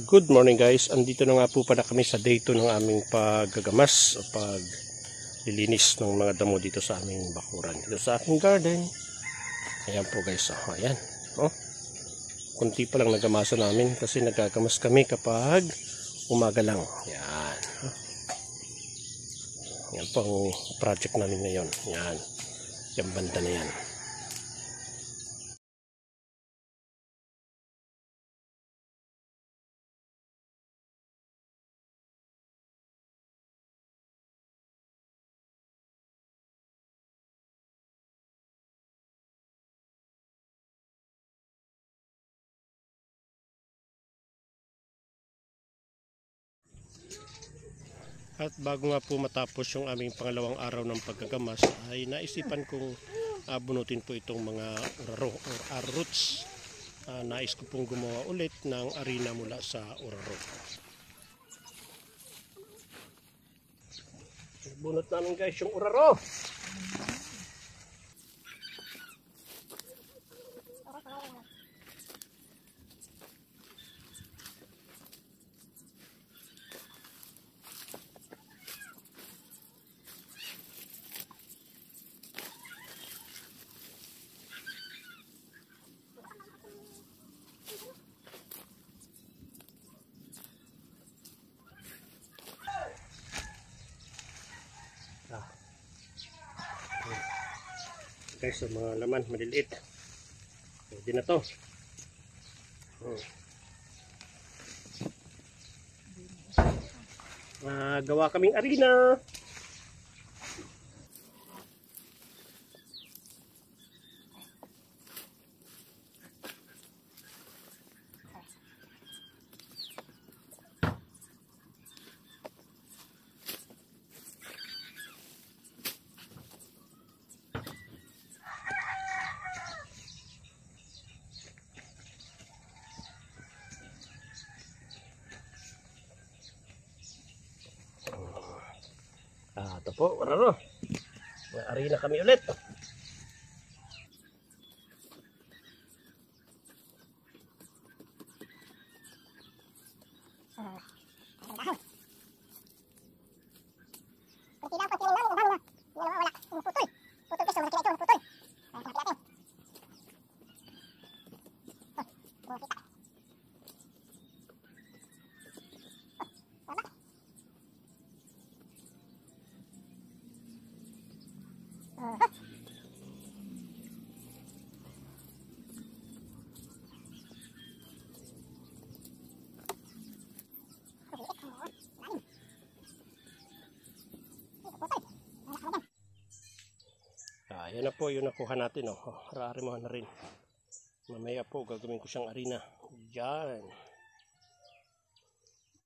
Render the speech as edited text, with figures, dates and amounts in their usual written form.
Good morning guys, andito na nga po pala kami sa day 2 ng aming paggagamas o paglilinis ng mga damo dito sa aming bakuran, dito sa aking garden. Ayan po guys, ayan, kunti pa lang nagamasa namin kasi nagagamas kami kapag umaga lang. Ayan, yan po ang project namin ngayon. Ayan, yung banda na yan. At bago nga po matapos yung aming pangalawang araw ng paggagamas ay naisipan kong bunutin po itong mga uraro or arroots. Nais ko pong gumawa ulit ng arena mula sa uraro. Bunot namin guys yung uraro. Guys, so mga laman maliliit, pwede na to. Gawa kaming arena. Ito po, uraro. May arena kami ulit. Yan na po yung nakuha natin. Rari mo na rin. Mamaya po gagawin ko siyang arena. Yan.